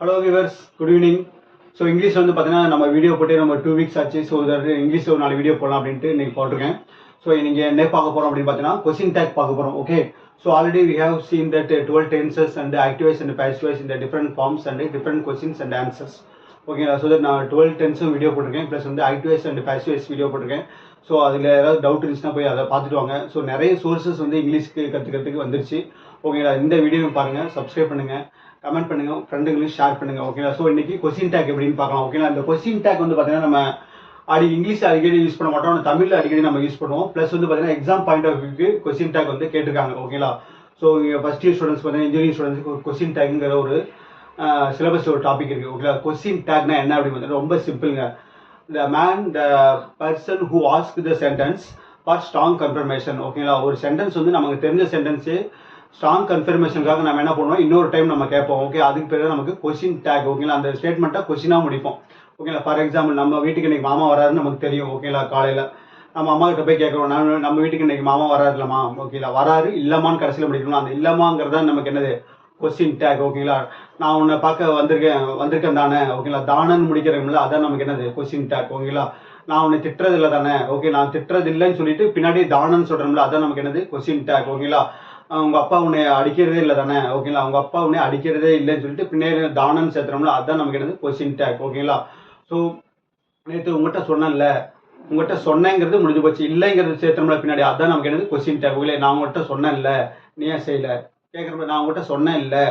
Hello viewers, good evening. So English வந்து பார்த்தீங்கன்னா நம்ம வீடியோ போட்டு நம்ம 2 வீக்ஸ் ஆச்சு. ஸோ இங்கிலீஷில் ஒரு 4 வீடியோ போடலாம் அப்படின்ட்டு இன்னைக்கு போட்டிருக்கேன். ஸோ நீங்கள் என்ன பார்க்க போகிறோம் அப்படின்னு பார்த்தீங்கன்னா கொஸ்டின் டேக் பார்க்க போகிறோம். Okay, so already we have seen that 12 tenses and active voice and passive voice இந்த different forms and different questions and answers. ஓகேங்களா? ஸோ தட் நான் 12 டென்ஸும் வீடியோ போட்டிருக்கேன், ப்ளஸ் வந்து ஆக்டிவைஸ் அண்ட் பாசிட்டிவைஸ் வீடியோ போட்டிருக்கேன். ஸோ அதில் ஏதாவது டவுட் இருந்துச்சுன்னா போய் அதை பார்த்துட்டு வாங்க. ஸோ நிறைய சோர்சஸ் வந்து இங்கிலீஷ்க்கு கற்றுக்கிறதுக்கு வந்துருச்சு. ஓகேங்களா? இந்த வீடியோ பாருங்கள், சப்ஸ்கிரைப் பண்ணுங்கள், கமெண்ட் பண்ணுங்க, ஃப்ரெண்டுங்களுக்கு ஷேர் பண்ணுங்க. ஓகேங்களா? ஸோ இன்னைக்கு கொஸ்டின் டேக் எப்படின்னு பார்க்கலாம். ஓகேங்களா? இந்த கொஸ்டின் டேக் வந்து பார்த்தீங்கன்னா நம்ம இங்கிலீஷ் அடிக்கடி யூஸ் பண்ண மாட்டோம், தமிழில் அடிக்கடி நம்ம யூஸ் பண்ணுவோம். ப்ளஸ் வந்து பார்த்தீங்கன்னா எக்ஸாம் பாயிண்ட் ஆஃப் வியூக்கு கொஸ்டின் டேக் வந்து கேட்டிருக்காங்க. ஓகேங்களா? ஸோ இங்கே ஃபர்ஸ்ட் இயர் ஸ்டூடெண்ட்ஸ் பார்த்தீங்கன்னா இன்ஜினியரிங் ஸ்டூடெண்ட்ஸ்க்கு கொஸ்டின் டேக்குங்கிற ஒரு சிலபஸ் ஒரு டாபிக் இருக்குது. ஓகேங்களா? கொஸ்டின் டேக்னா என்ன அப்படின்னு பார்த்தீங்கன்னா ரொம்ப சிம்பிளுங்க. The person who ask the sentence for strong confirmation. ஓகேங்களா? ஒரு சென்டென்ஸ் வந்து நமக்கு தெரிஞ்ச சென்டென்ஸு ஸ்ட்ராங் கன்ஃபர்மேஷனுக்காக நம்ம என்ன பண்ணுவோம், இன்னொரு டைம் நம்ம கேட்போம். ஓகே, அதுக்கு பேர் நமக்கு கொஸ்டின் டேக். ஓகேங்களா? அந்த ஸ்டேட்மெண்ட்டை கொஸ்டினாக முடிப்போம். ஓகேங்களா? ஃபார் எக்ஸாம்பிள், நம்ம வீட்டுக்கு இன்னைக்கு மாமா வராருன்னு நமக்கு தெரியும். ஓகேங்களா? காலையில் நம்ம அம்மா கிட்ட போய் கேட்குறோம், நம்ம வீட்டுக்கு இன்னைக்கு மாமா வராரு இல்லைம்மா. ஓகேங்களா? வராரு இல்லைம்மான்னு கடைசியில் முடிக்கணும். அந்த இல்லம்மாங்கிறது தான் நமக்கு என்னது, கொஸ்டின் டேக். ஓகேங்களா? நான் உன்னை பார்க்க வந்திருக்கேன் தானே. ஓகேங்களா? தானன்னு முடிக்கிறோம்ல, அதான் நமக்கு என்னது, கொஸ்டின் டேக். ஓகேங்களா? நான் உன்னை திட்டுறது இல்லை தானே. ஓகே, நான் திட்டுறது இல்லைன்னு சொல்லிட்டு பின்னாடி தானன்னு சொல்கிறோம்ல, அதான் நமக்கு என்னது, கொஸ்டின் டேக். ஓகேங்களா? அவங்க அப்பா உன்னை அடிக்கிறதே இல்லை தானே. ஓகேங்களா? அவங்க அப்பா உன்னை அடிக்கிறதே இல்லைன்னு சொல்லிட்டு பின்னாடி தானன்னு சேர்த்துறோம்ல, அதுதான் நமக்கு என்னது, கொஸ்டின் டேக். ஓகேங்களா? ஸோ நேற்று உங்கள்கிட்ட சொன்னேன்ல, உங்கள்கிட்ட சொன்னேங்கிறது முடிஞ்சு போச்சு, இல்லைங்கிறது சேர்த்தோம்ல பின்னாடி, அதுதான் நமக்கு என்னது, கொஸ்டின் டேக். ஓகே, நான் உங்கள்கிட்ட சொன்னேன் இல்லை, நீ ஏன் செய்யல கேட்குறப்ப, நான் உங்கள்கிட்ட சொன்னேன் இல்லை,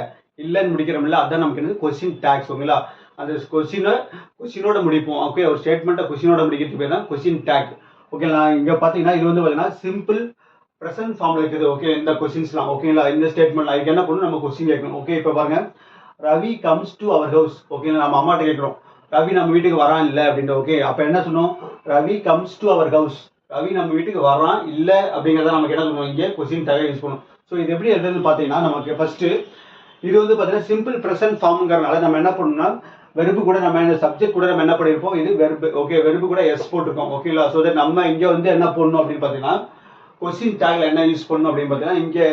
இல்லைன்னு முடிக்கிறோம்ல, அதுதான் நமக்கு என்னது, கொஸ்டின் டேக்ஸ். ஓகேங்களா? அந்த கொஸ்டினோட முடிப்போம். ஓகே, ஒரு ஸ்டேட்மெண்ட்டை கொஸ்டினோட முடிக்கிறதுக்கு பேர் தான் கொஸ்டின் டேக். ஓகேங்களா? இங்கே பார்த்தீங்கன்னா இது வந்து பார்த்தீங்கன்னா சிம்பிள் ப்ரெசன்ட் ஃபார்ம்ல இருக்குது. ஓகே, இந்த கொஸ்டின்ஸ்லாம். ஓகேங்களா? இந்த ஸ்டேட்மெண்ட் அதுக்கு என்ன பண்ணணும், நம்ம கொஸ்டின் கேட்கணும். ஓகே, இப்போ பாருங்க, Ravi comes to our house. ஓகேங்களா? நம்ம அம்மாட்ட கேட்குறோம், ரவி நம்ம வீட்டுக்கு வரான் இல்லை அப்படின்ட்டு. ஓகே, அப்போ என்ன சொன்னோம், Ravi comes to our house. Ravi நம்ம வீட்டுக்கு வரான் இல்லை அப்படிங்கிறத நமக்கு என்ன பண்ணுவோம், இங்கே கொஸ்டின் டேக் யூஸ் பண்ணுவோம். ஸோ இது எப்படி எழுதுன்னு பார்த்தீங்கன்னா, நமக்கு ஃபர்ஸ்ட் இது வந்து பார்த்தீங்கன்னா சிம்பிள் ப்ரெசன்ட் ஃபார்ம்ங்கிறனால நம்ம என்ன பண்ணணும்னா, வெறுப்பு கூட நம்ம இந்த சப்ஜெக்ட் கூட நம்ம என்ன பண்ணியிருப்போம், இது வெறுப்பு. ஓகே, வெறுப்பு கூட எஸ் போட்டிருக்கோம். ஓகேங்களா? ஸோ தட் நம்ம இங்கே வந்து என்ன பண்ணணும் அப்படின்னு பார்த்தீங்கன்னா, கொஸ்டின் டேக்ல என்ன யூஸ் பண்ணணும் அப்படின்னு பார்த்தீங்கன்னா, இங்கே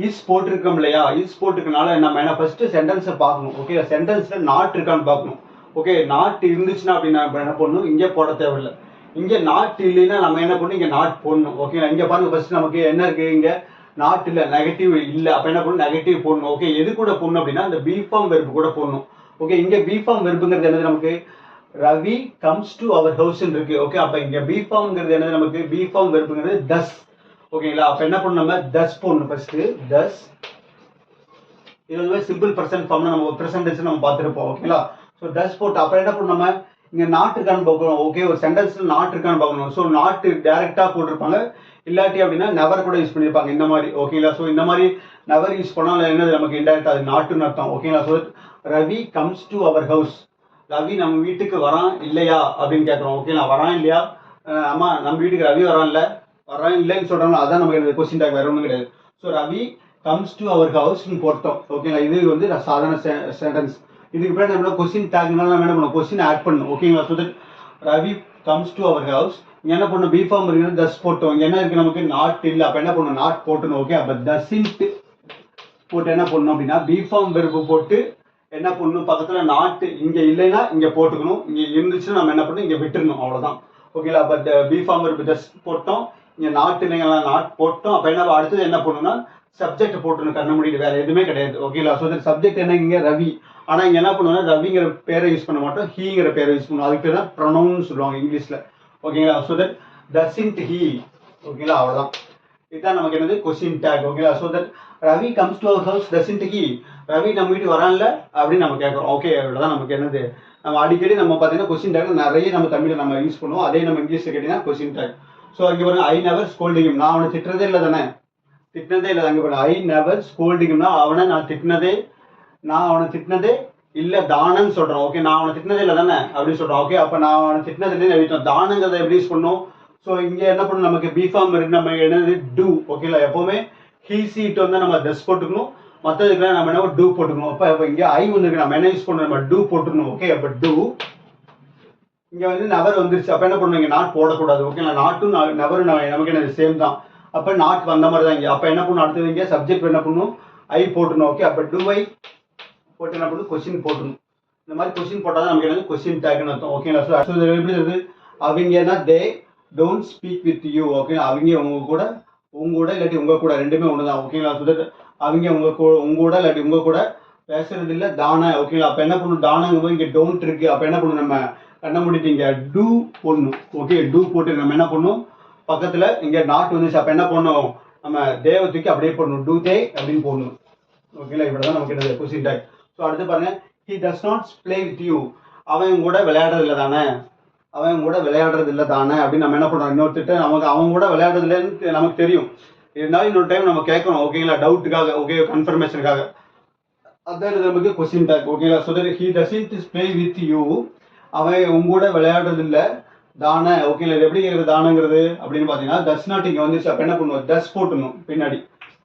இஸ் போட்டிருக்கோம் இல்லையா, இஸ் போட்டிருக்கனால நம்ம என்ன ஃபர்ஸ்ட் சென்டென்ஸை பார்க்கணும். ஓகே, சென்டென்ஸ்ல நாட் இருக்கான்னு பார்க்கணும். ஓகே, நாட் இருந்துச்சுன்னா அப்படின்னு நம்ம என்ன பண்ணணும், இங்கே போட தேவையில்லை. இங்கே நாட் இல்லைன்னா நம்ம என்ன பண்ணணும், இங்கே நாட் போடணும். ஓகே, இங்கே பாருங்க, ஃபர்ஸ்ட் நமக்கு என்ன இருக்கு, இங்கே நாட் இல்லை, நெகட்டிவ் இல்லை. அப்போ என்ன பண்ணணும், நெகட்டிவ் போடணும். ஓகே, எது கூட போடணும் அப்படின்னா, இந்த பி ஃபார்ம் வெர்பு கூட போடணும். ஓகே, இங்கே பி ஃபார்ம் வெர்புங்கிறது என்னது, நமக்கு Ravi comes to our house இருக்கு. ஓகே, அப்போ இங்கே பி ஃபார்ம்ங்கிறது என்னது, நமக்கு பி ஃபார்ம் வெர்புங்கிறது தஸ். ஓகேங்களா? அப்ப என்ன பண்ணணும், நம்ம தஸ் போடணும் ஃபர்ஸ்ட். தஸ் இது வந்து சிம்பிள் ப்ரெசன்ட் ஃபார்ம்ல நம்ம ப்ரெசன்டென்ஸ் நம்ம பார்த்துருப்போம். ஓகேங்களா? ஸோ தஸ் போட்டு அப்ப என்ன பண்ணணும், நம்ம இங்க நாட் இருக்கான்னு பார்க்கணும். ஓகே, ஒரு சென்டென்ஸ்ல நாட் இருக்கான்னு பார்க்கணும். ஸோ நாட் டைரக்டா போட்டிருப்பாங்க, இல்லாட்டி அப்படின்னா நெவர் கூட யூஸ் பண்ணிருப்பாங்க இந்த மாதிரி. ஓகேங்களா? ஸோ இந்த மாதிரி நெவர் யூஸ் பண்ணாலும் என்னது, நமக்கு இன்டைரக்டா அது நாட்டுன்னு அர்த்தம். ஓகேங்களா? So Ravi comes to our house. Ravi நம்ம வீட்டுக்கு வரான் இல்லையா அப்படின்னு கேட்கறோம். ஓகேங்களா? வரான் இல்லையா, அம்மா நம்ம வீட்டுக்கு ரவி வரான் இல்லை, வரான் இல்லைன்னு சொல்றாங்க, அதான் நமக்கு கொஸ்டின் டேக், வேற ஒன்றும் கிடையாது. So Ravi comes to our ஹவுஸ்ன்னு போட்டோம். ஓகேங்களா? இது வந்து சாதாரண சென்டென்ஸ். இதுக்கு பின்னாடி நம்ம கொஸ்டின் டேக்னால நம்ம என்ன பண்ணணும், கொஸ்டின் ஆட் பண்ணணும். ஓகேங்களா? So that Ravi comes to our house, இங்க என்ன பண்ணணும், பி ஃபார்ம் இருக்கு, தஸ் போட்டோம். இங்க என்ன இருக்கு, நமக்கு நாட் இல்லை. அப்ப என்ன பண்ணணும், நாட் போட்டணும். ஓகே, அப்ப தஸ்ன்ட் போட்டு என்ன பண்ணணும் அப்படின்னா, பி ஃபார்ம் வெர்பு போட்டு என்ன பண்ணணும், பக்கத்துல நாட் இங்க இல்லைன்னா இங்க போட்டுக்கணும், இங்க இருந்துச்சுன்னா நம்ம என்ன பண்ணணும், இங்க விட்டுறணும். அவ்வளவுதான். ஓகேங்களா? But be form verb just போட்டோம், இங்க நாட் இல்லைங்களா, நாட் போட்டோம். அப்ப என்ன அடுத்தது என்ன பண்ணணும்னா, சப்ஜெக்ட் போட்டுணும், கண்ண முடியுது, வேற எதுவுமே கிடையாது. ஓகேங்களா? ஸோ சப்ஜெக்ட் என்ன, இங்க ரவி. ஆனா இங்க என்ன பண்ணுவோம்னா, ரவிங்கிற பேரை யூஸ் பண்ண மாட்டோம், ஹீங்கிற பேரை யூஸ் பண்ணுவோம். அதுக்கு பேர் தான் ப்ரொனவுன் சொல்லுவாங்க இங்கிலீஷ்ல. ஓகேங்களா? So that doesn't he. ஓகேங்களா? அவ்வளவுதான். இதுதான் நமக்கு என்னது, கொஸ்டின் டேக். ஓகேங்களா? So that Ravi comes to our house doesn't he. Ravi நம்ம வீட்டுக்கு வரான்ல அப்படின்னு நம்ம கேட்கறோம். ஓகே, அவ்வளவுதான் நமக்கு என்னது. நம்ம அடிக்கடி நம்ம பார்த்தீங்கன்னா கொஸ்டின் டேக் நிறைய நம்ம தமிழில் நம்ம யூஸ் பண்ணுவோம். அதே நம்ம இங்கிலீஷ்ல கேட்டீங்கன்னா கொஸ்டின் டேக். ஸோ அங்கே பாருங்க, ஐ நெவர் ஸ்கோல்டிங் ஹிம். நான் அவனை திட்டுறதே இல்லை தானே, திட்டினதே இல்லை. அங்கே பாருங்க, ஐ நெவர் ஸ்கோல்டிங் ஹிம்னா அவனை நான் அவனை திட்டினதே இல்லை தானன்னு சொல்றேன். ஓகே, நான் அவனை திட்டினதே இல்லை தானே அப்படின்னு சொல்றேன். ஓகே, அப்போ நான் அவனை திட்டினது இல்லைன்னு எழுதிட்டோம். தானங்கிறத எப்படி யூஸ் பண்ணணும், ஸோ இங்கே என்ன பண்ணணும், நமக்கு பி ஃபார்ம் இருக்கு, நம்ம என்னது டூ. ஓகேங்களா? எப்பவுமே ஹீ சீட் வந்து நம்ம தஸ் போட்டுக்கணும், மற்றதுக்குலாம் நம்ம என்ன டூ போட்டுக்கணும். அப்போ இங்கே ஐ வந்துருக்கு, நம்ம என்ன யூஸ் பண்ணணும், நம்ம டூ போட்டுக்கணும். ஓகே, அப்போ டூ. இங்க வந்து நவர் வந்துருச்சு, அப்ப என்ன பண்ணணும், இங்க நாட் போடக்கூடாது. ஓகேங்களா? நாட்டும் நவரும் நமக்கு என்ன சேம் தான். அப்ப நாட் வந்த மாதிரி தான் இங்க. அப்ப என்ன பண்ணணும், அடுத்தது இங்க சப்ஜெக்ட் என்ன பண்ணணும், ஐ போட்டணும். ஓகே, அப்ப டூ ஐ போட்டு என்ன பண்ணணும், கொஸ்டின் போட்டணும். இந்த மாதிரி கொஸ்டின் போட்டால் தான் நமக்கு என்னது கொஸ்டின் டேக்னு அர்த்தம். ஓகேங்களா? ஸோ இது எப்படி இருக்குது, அவங்கன்னா they don't speak with you. ஓகேங்களா? அவங்க உங்க கூட இல்லாட்டி உங்க கூட ரெண்டுமே ஒன்று தான். ஓகேங்களா? ஸோ தட் அவங்க உங்க கூட இல்லாட்டி உங்க கூட பேசுறது இல்லை தானே. ஓகேங்களா? அப்போ என்ன பண்ணணும், தானங்கும் இங்கே டோன்ட் இருக்கு. அப்போ என்ன பண்ணணும், நம்ம கண்ண முடிட்டு இங்கே டூ போடணும். ஓகே, டூ போட்டு நம்ம என்ன பண்ணணும், பக்கத்தில் இங்கே நாட் வந்துச்சு. அப்போ என்ன பண்ணணும், நம்ம தேவத்துக்கு அப்படியே போடணும், டூ தே அப்படின்னு போடணும். ஓகேங்களா? இப்படி தான் நமக்கு என்னது கொஸ்டின் டேக். ஸோ அடுத்து பாருங்க, he does not play with you. அவன் கூட விளையாடுறது இல்லை தானே, அவன் கூட விளையாடுறது இல்லை தானே அப்படின்னு நம்ம என்ன பண்ணுறோம், இன்னொருத்திட்ட நமக்கு அவன் கூட விளையாடுறது இல்லைன்னு நமக்கு தெரியும், இருந்தாலும் இன்னொரு டைம் நம்ம கேட்கணும். ஓகேங்களா? டவுட்டுக்காக, ஓகே, கன்ஃபர்மேஷனுக்காக. அதான் நமக்கு கொஸ்டின் டேக். ஓகேங்களா? So that he doesn't play with you. அவன் உங்க கூட விளையாடுறது இல்லை தானே. ஓகேங்களா? இது எப்படி இருக்குது தானங்கிறது அப்படின்னு பார்த்தீங்கன்னா, தஸ் நாட் இங்கே வந்துச்சு. அப்போ என்ன பண்ணுவோம், தஸ் போட்டணும் பின்னாடி.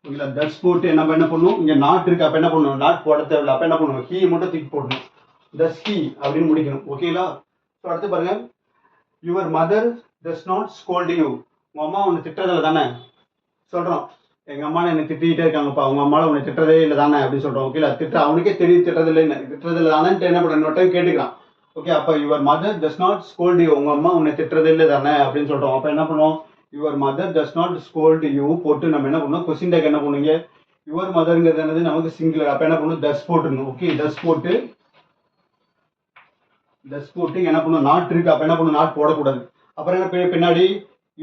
ஓகேங்களா? தஸ் போட்டு நம்ம என்ன பண்ணுவோம், இங்கே நாட் இருக்கு. அப்போ என்ன பண்ணுவோம், நாட் போட தேவையில்லை. அப்போ என்ன பண்ணுவோம், ஹீ மட்டும் தூக்கி போடணும், தஸ் ஹீ அப்படின்னு முடிக்கணும். ஓகேங்களா? ஸோ அடுத்து பாருங்க, your mother does not scold you. உங்கள் அம்மா உன்னை திட்டுறதில்ல தானே சொல்கிறோம். எங்கள் அம்மா என்னை திட்டிகிட்டே இருக்காங்கப்பா, உங்கள் அம்மாவை உன்னை திட்டுறதே இல்லை தானே அப்படின்னு சொல்கிறோம். ஓகேங்களா? அவனுக்கே தெரியும் திட்டுறதில்லைன்னு, திட்டுறதில்லை தானேன்ட்டு என்ன பண்ணுறேன், இன்னொரு டைம் கேட்டுக்கிறான். ஓகே, அப்போ your mother does not scold you, உங்கள் அம்மா உன்னை திட்டுறதே இல்லை தானே அப்படின்னு சொல்கிறோம். அப்போ என்ன பண்ணுவோம், your mother does not scold you போட்டு நம்ம என்ன பண்ணுவோம், கொஸ்டின் டேக் என்ன பண்ணுவீங்க, யுவர் மதருங்கிறது என்னது நமக்கு சிங்குலர். அப்போ என்ன பண்ணுவோம், டஸ் போட்டுருணும். ஓகே, டஸ் போட்டு என்ன பண்ணுவோம், நாட் இருக்கு. அப்போ என்ன பண்ணுவோம், நாட் போடக்கூடாது. அப்புறம் என்ன பின்னாடி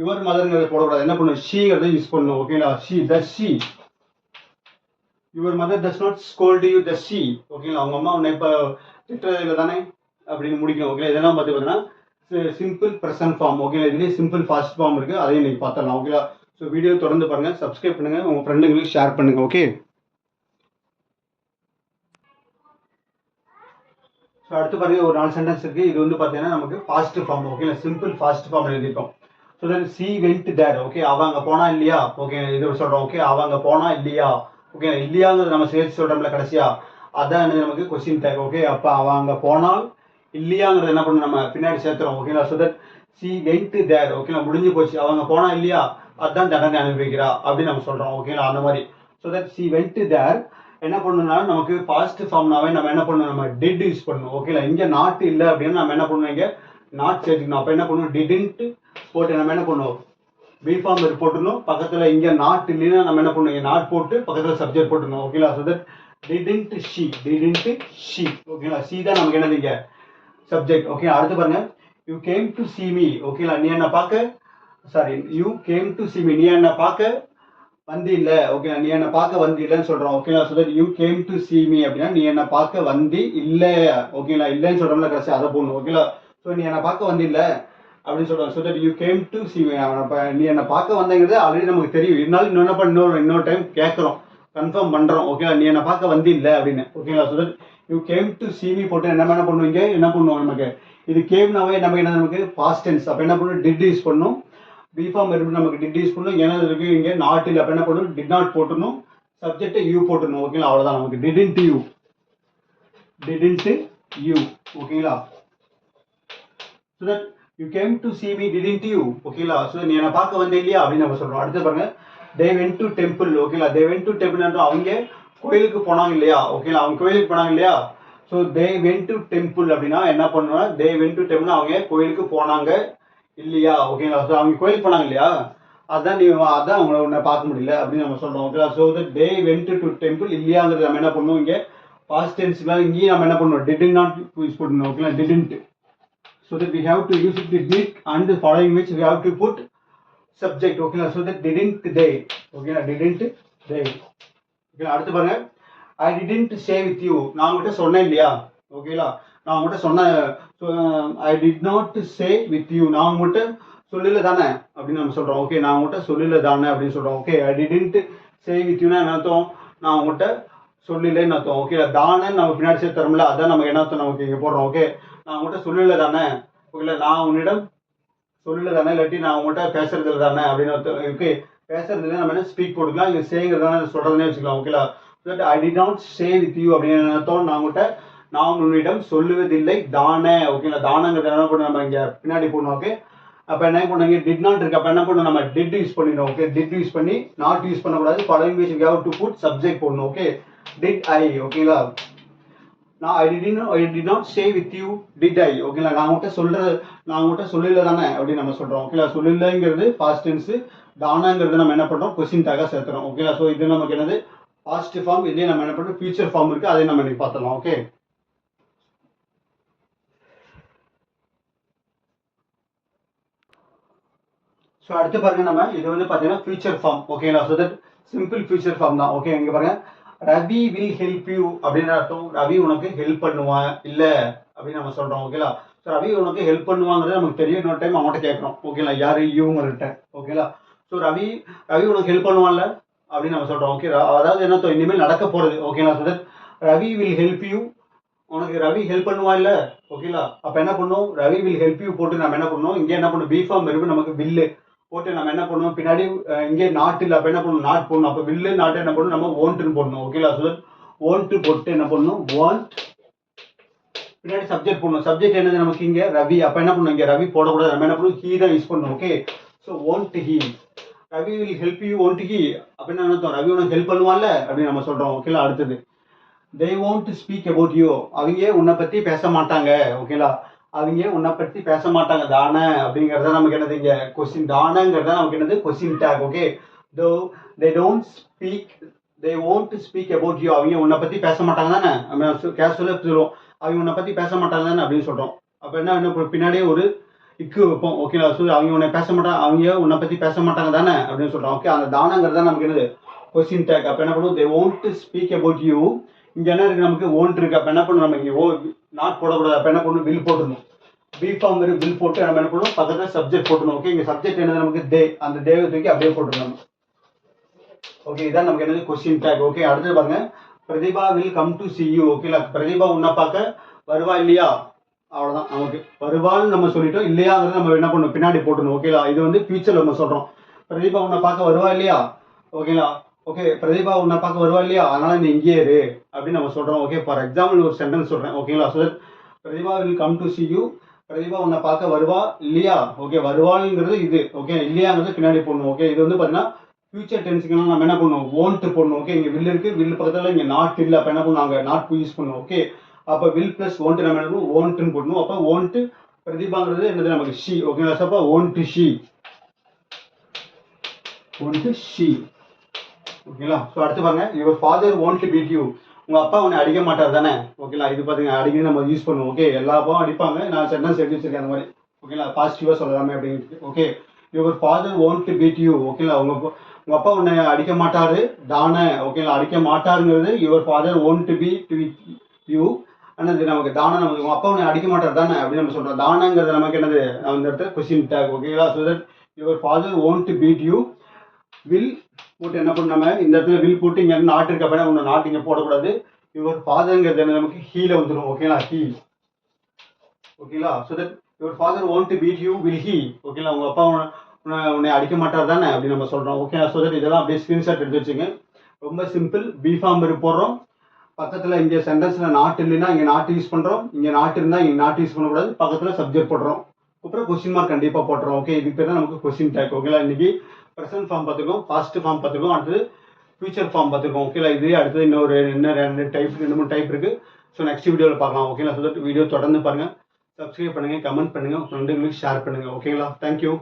யுவர் மதருங்கிறத போடக்கூடாது, என்ன பண்ணுவோம், ஷீங்கிறத யூஸ் பண்ணணும். ஓகேங்களா? She, does she. Your mother does not scold you, does she. ஓகேங்களா? அவங்க அம்மா உன்னை இப்போ திட்டுறது இல்லை தானே அப்படின்னு முடிக்கணும். ஓகே, இதெல்லாம் பார்த்தீங்கன்னா சிம்பிள் ப்ரெசன்ட் ஃபார்ம். ஓகே, இதுலேயே சிம்பிள் ஃபாஸ்ட் ஃபார்ம் இருக்குது, அதையும் நீங்கள் பார்த்துடலாம். ஓகேவா? ஸோ வீடியோ தொடர்ந்து பாருங்கள், சப்ஸ்கிரைப் பண்ணுங்கள், உங்கள் ஃப்ரெண்டுங்களுக்கு ஷேர் பண்ணுங்கள். ஓகே, ஸோ அடுத்து பாருங்கள், ஒரு 4 சென்டென்ஸ் இருக்குது. இது வந்து பார்த்தீங்கன்னா நமக்கு ஃபாஸ்ட் ஃபார்ம். ஓகேங்களா? சிம்பிள் ஃபாஸ்ட் ஃபார்ம் எழுதிட்டோம். So then she went there. Okay, அவங்க போனா இல்லையா. ஓகே, இது சொல்கிறோம். ஓகே, அவங்க போனா இல்லையா. ஓகே, இல்லையாங்கிறது நம்ம சேர்த்து சொல்கிறோம்ல கடைசியா, அதான் நமக்கு கொஸ்டின் டேக். ஓகே, அப்போ அவங்க போனால் இல்லையாங்கிறது என்ன பண்ணணும், நம்ம பின்னாடி சேர்த்துறோம். ஓகேங்களா? So that she went there. ஓகேங்களா? முடிஞ்சு போச்சு, அவங்க போனா இல்லையா, அதுதான் தண்டனை அனுபவிக்கிறா அப்படின்னு நம்ம சொல்கிறோம். ஓகேங்களா? அந்த மாதிரி. So that she went there என்ன பண்ணணும்னா, நமக்கு ஃபாஸ்ட் ஃபார்ம்னாவே நம்ம என்ன பண்ணணும், நம்ம டிட் யூஸ் பண்ணணும். ஓகேங்களா? இங்கே நாட் இல்லை அப்படின்னு நம்ம என்ன பண்ணணும், இங்கே நாட் சேர்த்துக்கணும். அப்போ என்ன பண்ணணும், டிடின்ட் போட்டு நம்ம என்ன பண்ணுவோம், பி ஃபார்ம் போட்டுணும். பக்கத்தில் இங்கே நாட் இல்லைன்னா நம்ம என்ன பண்ணுவோம், நாட் போட்டு பக்கத்தில் சப்ஜெக்ட் போட்டுணும். ஓகேங்களா? ஸோ தட் டிடின்ட் ஷீ, ஓகேங்களா? ஷீ தான் நமக்கு என்னது இங்கே சப்ஜெக்ட். ஓகே, அடுத்து பாருங்க, you came to C me. ஓகேங்களா? நீ என்ன பார்க்க, sorry, you came to C me, நீ என்ன பார்க்க வந்து இல்லை. ஓகே, நீ என்ன பார்க்க வந்து இல்லைன்னு சொல்கிறோம். ஓகேங்களா? So that you came to C me அப்படின்னா நீ என்ன பார்க்க வந்து இல்லை. ஓகேங்களா? இல்லைன்னு சொல்கிறோம்ல கடைசி, அதை போடணும். ஓகேங்களா? ஸோ நீ என்ன பார்க்க வந்து இல்லை அப்படின்னு சொல்கிறோம். So that you came to C me, நீ என்ன பார்க்க வந்தங்கிறது ஆல்ரெடி நமக்கு தெரியும், இருந்தாலும் இன்னும் என்ன பண்ண இன்னொரு டைம் கேட்குறோம், கன்ஃபார்ம் பண்ணுறோம். ஓகேங்களா? நீ என்ன பார்க்க வந்து இல்லை அப்படின்னு. ஓகேங்களா? So that you came to C me போட்டு என்ன பண்ணுவீங்க, என்ன பண்ணுவோம், நமக்கு இது கேம்னாவே நமக்கு என்ன, நமக்கு பாஸ்ட் டென்ஸ். அப்போ என்ன பண்ணணும், டிட் யூஸ் பண்ணணும். பி ஃபார்ம் இருக்கு, நமக்கு டிட் யூஸ் பண்ணணும். ஏன்னா இருக்கு இங்கே நாட் இல்லை. அப்போ என்ன பண்ணணும், டிட் நாட் போட்டணும், சப்ஜெக்டை யூ போட்டணும். ஓகேங்களா? அவ்வளோதான், நமக்கு டிடின்ட் யூ. ஓகேங்களா? So that you came to C me, didn't you. ஓகேங்களா? ஸோ நீ என்ன பார்க்க வந்தே இல்லையா அப்படின்னு நம்ம சொல்கிறோம். அடுத்து பாருங்க, தே வென்ட் டு டெம்பிள். ஓகேங்களா? தே வென்ட் டு டெம்பிள் அவங்க கோயிலுக்கு போனாங்க இல்லையா. ஓகேங்களா? அவங்க கோயிலுக்கு போனாங்க இல்லையா. So they went to temple அப்படின்னா என்ன பண்ணுவோம்னா, தே வென்ட் டு டெம்பிள் அவங்க கோயிலுக்கு போனாங்க இல்லையா. ஓகேங்களா? ஸோ அவங்க கோயிலுக்கு போனாங்க இல்லையா, அதான் அவங்கள ஒன்றை பார்க்க முடியல அப்படின்னு நம்ம சொல்கிறோம். ஓகேங்களா? So they went to temple இல்லையாங்கிறது நம்ம என்ன பண்ணுவோம், இங்கே பாஸ்ட் டென்ஸ்லாம் இங்கேயும் நம்ம என்ன பண்ணுவோம், டிட் நாட் யூஸ் பண்ணணும். ஓகேங்களா? Didn't. So that we have to use it with did and the following which we have to put subject. Okay, so that didn't they. Okay, didn't they. Okay, அடுத்து பாருங்க, I didn't say with you. நான் உங்ககிட்ட சொன்னேன் இல்லையா. ஓகேங்களா? நான் உங்ககிட்ட சொன்னேன். I did not say with you. நான் உங்ககிட்ட சொல்லல தானே அப்படின்னு நம்ம சொல்றோம். ஓகே, நான் உங்ககிட்ட சொல்லல தானே அப்படின்னு சொல்றோம். Okay, I didn't say with you என்ன அர்த்தம், நான் உங்ககிட்ட சொல்லலைன்னு அர்த்தம். ஓகே, தானே நம்ம பின்னாடி சேர்த்து தரோம்ல, அதான் நமக்கு என்ன அர்த்தம் நமக்கு இங்கே போடுறோம். ஓகே, நான் உங்கள்கிட்ட சொல்லல தானே. ஓகேங்களா? நான் உன்னிடம் சொல்லல தானே, இல்லாட்டி நான் உங்கள்கிட்ட பேசுறது தானே அப்படின்னு அர்த்தம். ஓகே, பேசுறது நம்ம என்ன ஸ்பீக் போட்டுக்கலாம், இங்கே சேங்கிறது தானே சொல்றதுனே வச்சுக்கலாம். ஓகேங்களா? I did not say with you அப்படின்னு அர்த்தம், நான் உன்னிடம் சொல்லுவதில்லை தானே. ஓகேங்களா? தானங்கிறது என்ன பண்ண நம்ம இங்கே பின்னாடி போடணும். ஓகே, அப்போ என்ன பண்ணுங்க, டிட் நாட் இருக்கு. அப்போ என்ன பண்ணணும், நம்ம டிட் யூஸ் பண்ணிடணும். ஓகே, டிட் யூஸ் பண்ணி நாட் யூஸ் பண்ணக்கூடாது. Following which we have to put subject போடணும். Okay, did I. ஓகேங்களா? நான் I did not stay with you did I ஓகேங்களா. நான் உங்கள்கிட்ட சொல்லல தானே அப்படின்னு நம்ம சொல்றோம் ஓகேங்களா. சொல்லலங்கிறது பாஸ்ட் டென்ஸ், தானாங்கிறது நம்ம என்ன பண்றோம் கொஸ்டின் டாக சேர்த்துறோம் ஓகேங்களா. ஸோ இது நமக்கு என்னது பாஸ்ட் ஃபார்ம், இதே நம்ம என்ன பண்றோம் ஃபியூச்சர் ஃபார்ம் இருக்கு, அதை நம்ம இன்னைக்கு பார்த்துடலாம். ஓகே, ஸோ அடுத்து பாருங்க நம்ம இது வந்து பார்த்தீங்கன்னா ஃபியூச்சர் ஃபார்ம் ஓகேங்களா. So that simple future form தான். ஓகே, இங்கே பாருங்க ரவி வில் ஹெல்ப் யூ அப்படின்னு அர்த்தம். ரவி உனக்கு ஹெல்ப் பண்ணுவான் இல்ல அப்படின்னு நம்ம சொல்றோம் ஓகேங்களா. ஸோ ரவி உனக்கு ஹெல்ப் பண்ணுவாங்கிறது நமக்கு தெரியும். இன்னொரு டைம் அவங்ககிட்ட கேட்கறோம் ஓகேங்களா, யாரு யூங்கள்கிட்ட ஓகேங்களா. ஸோ ரவி உனக்கு ஹெல்ப் பண்ணுவான்ல அப்படின்னு நம்ம சொல்றோம். ஓகே, அதாவது என்ன இனிமேல் நடக்க போறது ஓகேங்களா. So that Ravi will help you, உனக்கு ரவி ஹெல்ப் பண்ணுவான் இல்ல ஓகேங்களா. அப்ப என்ன பண்ணும், ரவி வில் ஹெல்ப் யூ போட்டு நம்ம என்ன பண்ணணும், இங்கே என்ன பண்ணும் பி ஃபார்ம் இருக்கு, நமக்கு வில்லு போட்டு நம்ம என்ன பண்ணுவோம் பின்னாடி இங்கே நாட்டு இல்லை, அப்ப என்ன பண்ணணும் நாட் போடணும். அப்ப வில்லு நாட்டு என்ன பண்ணணும், நம்ம ஓன்ட்னு போடணும் ஓகேங்களா. ஸோ ஓன்ட் போட்டு என்ன பண்ணணும் வாண்ட், பின்னாடி சப்ஜெக்ட் போடணும். சப்ஜெக்ட் என்னது நமக்கு இங்க ரவி, அப்ப என்ன பண்ணணும் இங்க ரவி போடக்கூடாது, நம்ம என்ன பண்ணணும் ஹீ தான் யூஸ் பண்ணணும். Okay, so want he, Ravi will help you want he அப்படின்னு அர்த்தம், ரவி உனக்கு ஹெல்ப் பண்ணுவான்ல அப்படின்னு நம்ம சொல்றோம் ஓகேங்களா. அடுத்தது they won't speak about you, அவங்க உன்னை பத்தி பேச மாட்டாங்க ஓகேங்களா. அவங்க உன்னை பத்தி பேச மாட்டாங்க தானே அப்படிங்கறத நமக்கு என்னது இங்க கொஸ்டின், தானங்கிறத நமக்கு என்னது question take. Okay, though they don't speak, they won't speak about you, அவங்க உன்னை பத்தி பேச மாட்டாங்க தானே, நம்ம கேஷுவலா சொல்லுவோம் அவங்க உன்னை பத்தி பேச மாட்டாங்க தானே அப்படின்னு சொல்றோம். அப்ப என்ன பின்னாடியே ஒரு இக்கு வைப்போம் ஓகேங்களா. ஸோ அவங்க உன்னை பேச மாட்டாங்க, அவங்க உன்னை பத்தி பேச மாட்டாங்க தானே அப்படின்னு சொல்றோம். ஓகே, அந்த தானங்கிறத நமக்கு என்னது கொஸ்டின் டேக். அப்ப என்ன பண்ணுவோம், they won't speak about you, இங்க என்ன இருக்கு நமக்கு ஓன்ட் இருக்கு, அப்ப என்ன பண்ணணும் நம்ம இங்க நாட் போடக்கூடாது, அப்ப என்ன பண்ணணும் வில் போட்டுடணும். பி ஃபார்ம் இருக்கு, வில் போட்டு நம்ம என்ன பண்ணணும் பக்கத்துல சப்ஜெக்ட் போட்டணும். ஓகே, இங்க சப்ஜெக்ட் என்னது நமக்கு டே, அந்த டேவை தூக்கி அப்படியே போட்டுடணும். ஓகே, இதான் நமக்கு என்னது கொஸ்டின் டேக். ஓகே, அடுத்து பாருங்க Pratibha will come to see you ஓகேங்களா. பிரதிபா உன்னை பார்க்க வருவா இல்லையா, அவ்வளவுதான். நமக்கு வருவான்னு நம்ம சொல்லிட்டோம், இல்லையாங்கிறது நம்ம என்ன பண்ணணும் பின்னாடி போட்டணும் ஓகேங்களா. இது வந்து ஃபியூச்சர்ல நம்ம சொல்றோம், பிரதிபா உன்னை பார்க்க வருவா இல்லையா ஓகேங்களா. ஓகே, பிரதிபா உன்னை பார்க்க வருவா இல்லையா, அதனால நீ இங்கே இரு அப்படின்னு நம்ம சொல்றோம். ஓகே, ஃபார் எக்ஸாம்பிள் ஒரு சென்டென்ஸ் சொல்றேன் ஓகேங்களா. So Pratibha will come to see you, Pratibha உன்னை பார்க்க வருவா இல்லையா. ஓகே, வருவாளுங்கிறது இது ஓகே, இல்லையாங்கிறது பின்னாடி போடணும். ஓகே, இது வந்து பார்த்தீங்கன்னா ஃபியூச்சர் டென்ஸுக்கு நம்ம என்ன பண்ணுவோம் ஓன்ட் போடணும். ஓகே, இங்க வில் இருக்கு, வில் பக்கத்துல இங்க நாட் இல்லை, அப்ப என்ன பண்ணுவோம் அங்க நாட் யூஸ் பண்ணுவோம். ஓகே, அப்ப வில் பிளஸ் ஓன்ட் நம்ம என்ன பண்ணுவோம் ஓன்ட்னு போடணும். அப்ப ஓன்ட் பிரதிபாங்கிறது என்னது நமக்கு ஷி ஓகேங்களா. ஸோ அப்ப ஓன்ட் ஷி, ஓன்ட் ஷி ஓகேங்களா. ஸோ அடுத்து பாருங்க your father want to beat you, உங்க அப்பா உன்னை அடிக்க மாட்டார் தானே ஓகேங்களா. இது பாத்தீங்க அடிக்கடி நம்ம யூஸ் பண்ணுவோம். ஓகே, எல்லா அப்பாவும் அடிப்பாங்க, நான் சென்டென்ஸ் எடுத்து வச்சிருக்கேன் அந்த மாதிரி ஓகேங்களா, பாசிட்டிவா சொல்லலாமே அப்படின்னு. Okay, your father want to beat you ஓகேங்களா. உங்க அப்பா உன்னை அடிக்க மாட்டாரு தானே ஓகேங்களா. அடிக்க மாட்டாருங்கிறது your father want to beat you, ஆனால் நமக்கு தானே நமக்கு உங்க அப்பா உன்னை அடிக்க மாட்டார் தானே அப்படின்னு நம்ம சொல்றோம். தானங்கிறது நமக்கு என்னது அந்த இடத்துல கொஸ்டின் டேக் ஓகேங்களா. So that your father want to beat you, will போட்டு என்ன பண்ண நம்ம இந்த இடத்துல வில் போட்டு இங்க நாட்டு இருக்க அப்ப உங்க நாட்டு இங்க போடக்கூடாது. யுவர் ஃபாதர்ங்கிறது என்ன நமக்கு ஹீல வந்துடும் ஓகேங்களா, ஹீ ஓகேங்களா. So that your father want to beat you will he ஓகேங்களா. உங்க அப்பா உன்னை அடிக்க மாட்டார் தானே அப்படின்னு நம்ம சொல்றோம். ஓகே, ஸோ தட் இதெல்லாம் அப்படியே ஸ்கிரீன்ஷாட் எடுத்து வச்சுங்க. ரொம்ப சிம்பிள், பி ஃபார்ம் போடுறோம், பக்கத்துல இங்க சென்டென்ஸ்ல நாட் இல்லைன்னா இங்க நாட் யூஸ் பண்றோம், இங்க நாட் இருந்தா இங்க நாட் யூஸ் பண்ணக்கூடாது, பக்கத்துல சப்ஜெக்ட் போடுறோம், அப்புறம் கொஸ்டின் மார்க் கண்டிப்பா போட்டுறோம். ஓகே, இதுக்கு பேர் தான் நமக்கு கொஸ்டின் டேக் ஓகேங்களா. இன்னைக்கு ப்ரெசென்ட் ஃபார்ம் பார்த்துருக்கோம், பாஸ்ட் ஃபார்ம் பார்த்துருக்கோம், அடுத்தது ஃபியூச்சர் ஃபார்ம் பார்த்துருக்கோம் ஓகேங்களா. இது அடுத்தது இன்னும் ரெண்டு மூணு டைப் இருக்கு. ஸோ நெக்ஸ்ட் வீடியோவில் பார்க்கலாம் ஓகேங்களா. ஸோ தட் வீடியோ தொடர்ந்து பாருங்க, சப்ஸ்கிரைப் பண்ணுங்க, கமெண்ட் பண்ணுங்க, ஃப்ரெண்டுங்களுக்கு ஷேர் பண்ணுங்க ஓகேங்களா. தேங்க்யூ.